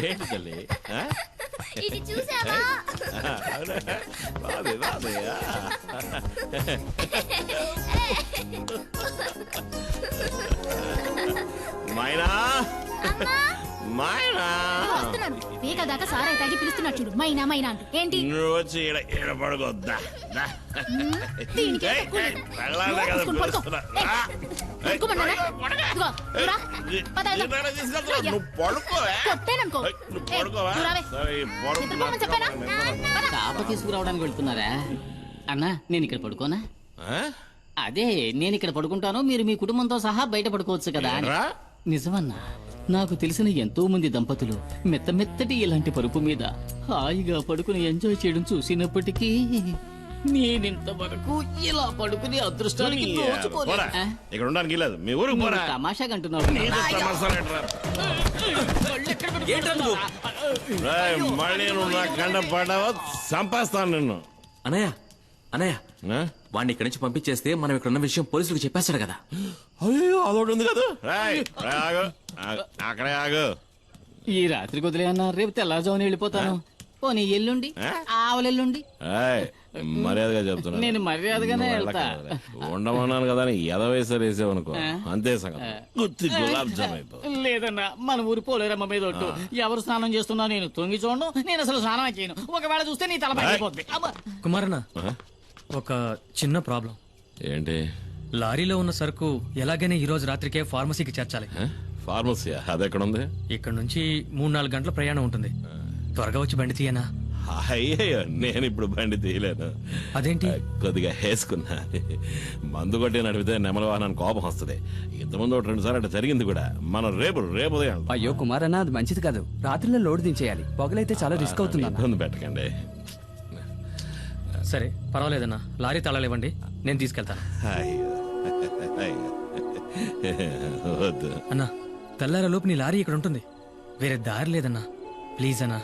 ఏంటి తల్లి ఇది చూసావా? బాబే బాబే మైనా మైనా వస్తున్నాను. పీక దాకా సారాయి తాగి పిలుస్తున్నాడు చూడు, మైనా మైనా అంటూ. ఏంటి నువ్వు వచ్చి ఈడ పడుకోద్దా దీనికి వెళ్ళాలి కదా పిలుస్తున్నా. నువ్వు పడుకో నువ్వు పడుకోవా సరే చాప తీసుకురావడానికి వెళ్తున్నారా అన్నా? నేను ఇక్కడ పడుకోనా? అదే నేను ఇక్కడ పడుకుంటాను, మీరు మీ కుటుంబంతో సహా బయట పడుకోవచ్చు కదా అని. నిజమన్నా, నాకు తెలిసిన ఎంతో మంది దంపతులు మెత్త మెత్తటి ఇలాంటి పరుపు మీద హాయిగా పడుకుని ఎంజాయ్ చేయడం చూసినప్పటికీ నేనింతవరకు ఇలా పడుకుని అదృష్టానికి దోచుకోలే. ఇక్కడ ఉండడానికి లేదు, మీ ఊరికి పోరా. తమాషాగా అంటున్నావు. మళ్ళీ నువ్వు నా కండ పడ్డావా చంపేస్తాను నిన్ను. అనయ్య అనయ్య, వాడిని ఇక్కడి నుంచి పంపించేస్తే మనం ఇక్కడ ఉన్న విషయం పోలీసులకు చెప్పేస్తాడు కదా. అయ్యో అదొకటి ఉంది కదా. అక్కడే ఆగు. ఈ రాత్రికి వదిలే అన్నా, రేపు తెల్లారుజామున వెళ్ళిపోతాను. పోనీ ఎల్లుండి, ఆవలెల్లుండి. మర్యాదగా చెప్తున్నా, నేను మర్యాదగానే వెళ్తా. ఉండమన్నాను కదా అని ఎదవేసారు వేసావనుకో అంతే సంగతి. గులాబ్ జామ్ అయిపో. లేదన్నా, మన ఊరి పోలేరమ్మ మీద ఒట్టు. ఎవరు స్నానం చేస్తున్నా నేను తొంగి చూడను, నేను అసలు స్నానం చేయను. ఒకవేళ చూస్తే నీ తల పగిలిపోద్ది. కుమారన్న, ఒక చిన్న ప్రాబ్లం. ఏంటి? లారీలో ఉన్న సరుకు ఎలాగైనా ఈ రోజు రాత్రికే ఫార్మసీకి చేర్చాలి. ఫార్మసీ అది ఎక్కడ ఉంది? ఇక్కడ నుంచి 3-4 గంటల ప్రయాణం ఉంటుంది. త్వరగా వచ్చి బండి తీయనా? అయ్యో నేను ఇప్పుడు బండి తీయలేను. అదేంటి? కొద్దిగా వేసుకున్నా. మందు కొట్టి నడిపితే నెమల వాహనానికి కోపం వస్తుంది. ఇంతకుముందు 2 సార్లు అట్లా జరిగింది కూడా. మనం రేపు ఉదయం. అయ్యో కుమారన్న, అది మంచిది కాదు. రాత్రిలో లోడ్ దించేయాలి. పొగలైతే చాలా రిస్క్ అవుతుంది. ఇబ్బంది పెట్టకండి. సరే పర్వాలేదన్నా, లారీ తాళాలు ఇవ్వండి, నేను తీసుకెళ్తాను. వద్దు అన్నా, తెల్లారలోపు నీ లారీ ఇక్కడ ఉంటుంది. వేరే దారి లేదన్నా, ప్లీజ్ అన్నా.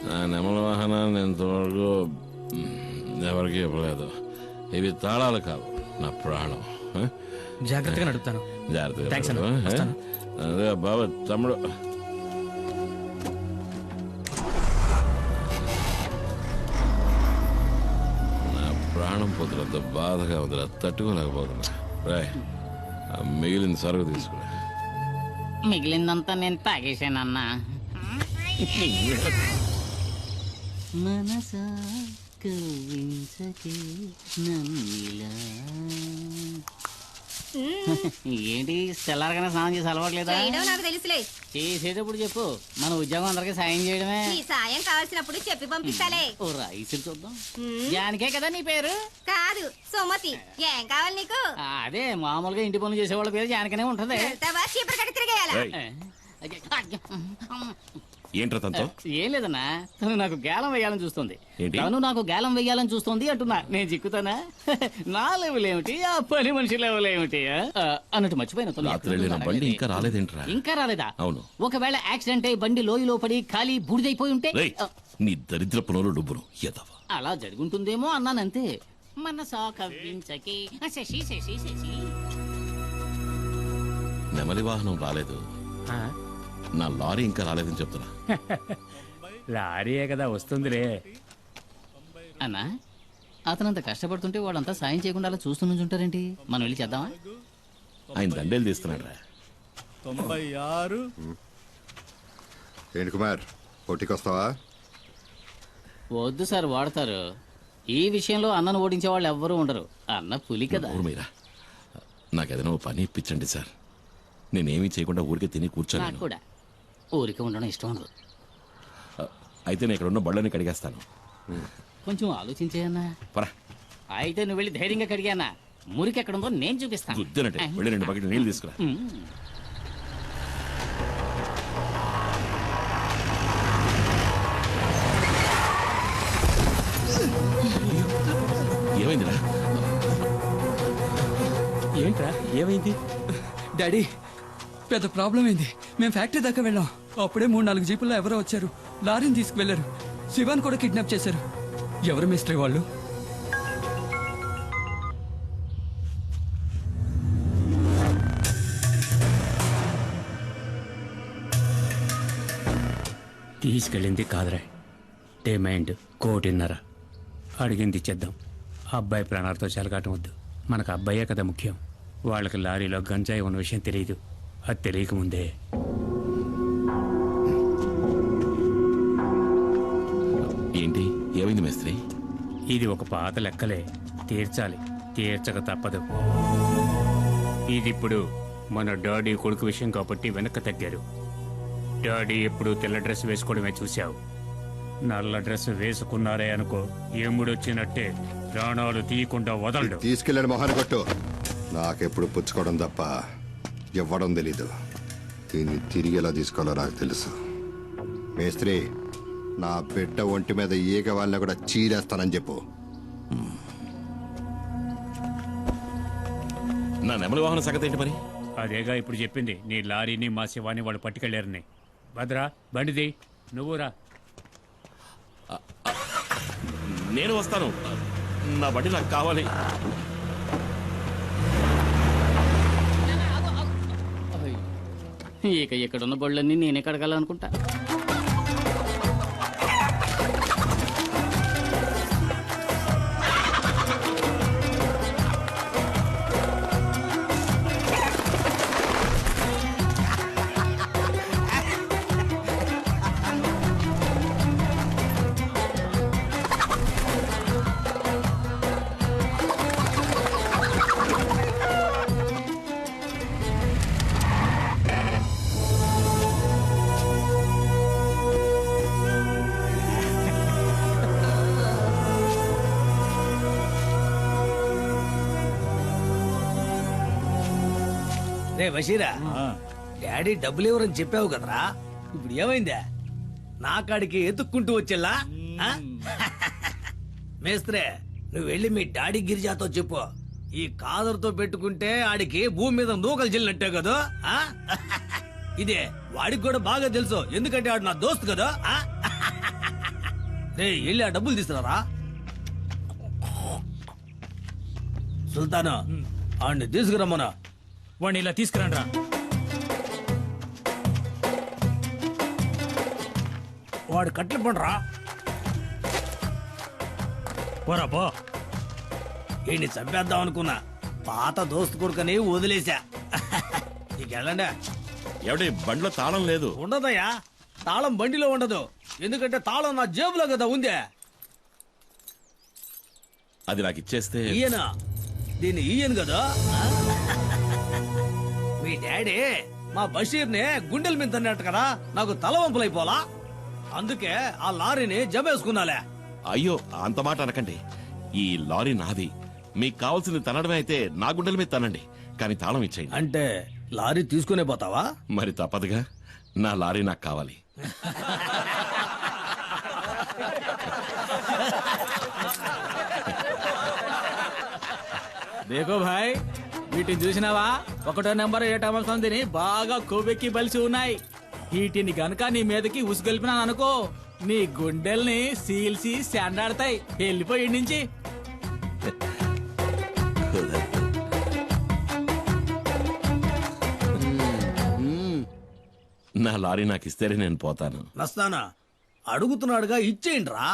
నా నెమల వాహనాన్ని ఇంతవరకు ఎవరికి ఇవ్వలేదు. ఇవి తాళాలు కావు, నా ప్రాణం. జాగ్రత్తగా నడుపుతాను. జాగ్రత్తగా. అదే బాబా తమ్ముడు, నా ప్రాణం పొద్దులంత బాధగా ఉందిరా, తట్టుకోలేకపోతున్నా. రాయ్, మిగిలిన సరుకు తీసుకురా. మిగిలిందంతా నేను తాగేశానన్నా. మనసా కవించకే నన్నిలా. ఏంటి తెల్లారగానే స్నానం చేసి అలవాట్లేదా? నాకు తెలుసులే. చేసేటప్పుడు చెప్పు, మన ఉద్యోగం అందరికి సాయం చేయడమే. నీ సాయం కావాల్సినప్పుడు చెప్పి పంపిస్తాలే. ఓ రైస్ చూద్దాం. జానికే కదా నీ పేరు? కాదు, సుమతి. ఏం కావాలి నీకు? అదే మామూలుగా ఇంటి పనులు చేసేవాళ్ళ పేరు జానికనే ఉంటది. చీపురు కట్టి తిరిగేయాలా? ఏంట్రా తనతో? ఏం లేదన్నా, తను నాకు గేలం వేయాలని చూస్తుంది. తను నాకు గేలం వేయాలని చూస్తుంది అంటున్నా. నేను చిక్కుతానా? నా లెవెల్ ఏమిటి, ఆ పని మనిషి లెవెల్ ఏమిటి అన్నట్టు మర్చిపోయిన. బండి ఇంకా రాలేదేంట్రా? ఇంకా రాలేదా? అవును. ఒకవేళ యాక్సిడెంట్ అయి బండి లోయలో పడి ఖాళీ బూడిదైపోయి ఉంటే? నీ దరిద్ర పనులు డబ్బును ఎదవా. అలా జరుగుంటుందేమో అన్నానంతే. మనసా కవ్వించకి శశి శశి శశి. నెమలి వాహనం రాలేదు, నా లారీ ఇంకా రాలేదని చెప్తున్నా. లారీయే కదా వస్తుందిలే అన్నా. అతనంత కష్టపడుతుంటే వాళ్ళంతా సాయం చేయకుండా అలా చూస్తూ నుంచుంటారేంటి? మనం వెళ్ళి చేద్దామా? ఆయన దండేలు తీస్తున్నాడు రా. 96. ఏంటి కుమార్, పోటీకొస్తావా? వద్దు సార్, వాడతారు. ఈ విషయంలో అన్నను ఓడించే వాళ్ళు ఎవ్వరూ ఉండరు. అన్న పులి కదా. మీరా నాకేదైనా పని ఇప్పించండి సార్. నేనేమీ చేయకుండా ఊరికే తిని కూర్చోను. నాకు కూడా ఊరికే ఉండడం ఇష్టం ఉండదు. అయితే నేను ఇక్కడ ఉన్న బళ్ళని కడిగేస్తాను. కొంచెం ఆలోచించేయన్నా. పరా. అయితే నువ్వు వెళ్ళి ధైర్యంగా కడిగానా? మురికి ఎక్కడ ఉందో నేను చూపిస్తాను. గుద్దినట్టే వెళ్ళి 2 బకెట్లు నీళ్ళు తీసుకురా. ఏమైందిరా? ఏంట్రా ఏమైంది? డాడీ, పెద్ద ప్రాబ్లం అయింది. మేము ఫ్యాక్టరీ దాకా వెళ్ళాం. అప్పుడే 3-4 జీపుల్లో ఎవరో వచ్చారు. లారీని తీసుకువెళ్లారు. శివాన్ కూడా కిడ్నాప్ చేశారు. ఎవరు మిస్టరీ వాళ్ళు? తీసుకెళ్ళింది కాదురా డిమాండ్ 1.5 అడిగింది ఇచ్చేద్దాం. అబ్బాయి ప్రాణాలతో చెలగాటం వద్దు. మనకు అబ్బాయే కదా ముఖ్యం. వాళ్ళకి లారీలో గంజాయి ఉన్న విషయం తెలియదు. అది తెలియకముందే ఏంటి ఏమైంది మేస్త్రి? ఇది ఒక పాత లెక్కలే, తీర్చాలి. తీర్చక తప్పదు. ఇది ఇప్పుడు మన డాడీ కొడుకు విషయం కాబట్టి వెనక్కి తగ్గారు. డాడీ ఎప్పుడు తెల్ల డ్రెస్ వేసుకోవడమే చూశావు. నల్ల డ్రెస్ వేసుకున్నారే అనుకో, ఎముడొచ్చినట్టే ప్రాణాలు తీయకుండా వదలడు. తీసుకెళ్ళండి మొహాన్ని కొట్టు. నాకెప్పుడు పుచ్చుకోవడం తప్ప ఇవ్వడం తెలీదు. దీన్ని తిరిగి ఎలా తీసుకోవాలో నాకు తెలుసు. మేస్త్రి, నా బిడ్డ ఒంటి మీద ఈగ వాళ్ళని కూడా చీరేస్తానని చెప్పు. నా నెమలి వాహన సంగతి ఏంటి మరి? అదేగా ఇప్పుడు చెప్పింది. నీ లారీని మా శివాని వాళ్ళు పట్టుకెళ్ళారని. భద్రా బండిది, నువ్వు రా. నేను వస్తాను. నా బండి నాకు కావాలి. ఇక ఇక్కడున్న బళ్ళన్నీ నేనే కడగాలనుకుంటా. రే బషీరా, డాడీ డబ్బులు ఇవ్వరని చెప్పావు కదరా, ఇప్పుడు ఏమైందా? నా కాడికి ఎత్తుక్కుంటూ వచ్చేలా? మేస్త్రే, నువ్వు వెళ్ళి మీ డాడీ గిరిజాతో చెప్పు, ఈ కాదర్తో పెట్టుకుంటే ఆడికి భూమి మీద నూకలు చెల్లినట్టే కదా. ఇదే వాడికి కూడా బాగా తెలుసు, ఎందుకంటే ఆడు నా దోస్తు కదా. రే వెళ్ళి ఆ డబ్బులు తీసుకురారా. సుల్తాను, ఆడిని తీసుకురమ్మనా. వాడిని ఇలా తీసుకురండి రా. వాడు కట్లు పండురా. పోరా పో. ఈయన్ని చంపేద్దాం అనుకున్నా, పాత దోస్తు కొడుకని వదిలేశా. నీకెళ్ళండి. ఎవడి బండిలో తాళం లేదు? ఉండదయ్యా, తాళం బండిలో ఉండదు, ఎందుకంటే తాళం నా జేబులో కదా ఉందే. అది నాకు ఇచ్చేస్తే. ఈయన దీన్ని ఈయన కదా. మీ డాడీ మా బషీర్ని గుండెల మీద తన్నట్టు కదా, నాకు తలవంపులైపోలా, అందుకే ఆ లారీని జమేసుకున్నాలే. అయ్యో అంత మాట అనకండి. ఈ లారీ నాది. మీకు కావాల్సింది తనడమే అయితే నా గుండెల మీద తనండి, కానీ తాళం ఇచ్చేయండి. అంటే లారీ తీసుకునే పోతావా? మరి తప్పదుగా, నా లారీ నాకు కావాలి. దేకో భాయ్, వీటిని చూసినావా? 1వ నెంబర్ 7వ సంధిని బాగా కొవ్వెక్కి బలిసి ఉన్నాయి. వీటిని గనక నీ మీదకి ఉసుగొల్పినాను అనుకో, నీ గుండెల్ని సీల్సి శాండాడతాయి. వెళ్ళిపోయి నుంచి. నా లారీ నాకు ఇస్తేనే నేను పోతాను. నస్తానా అడుగుతున్నాడుగా, ఇచ్చేయండి రా.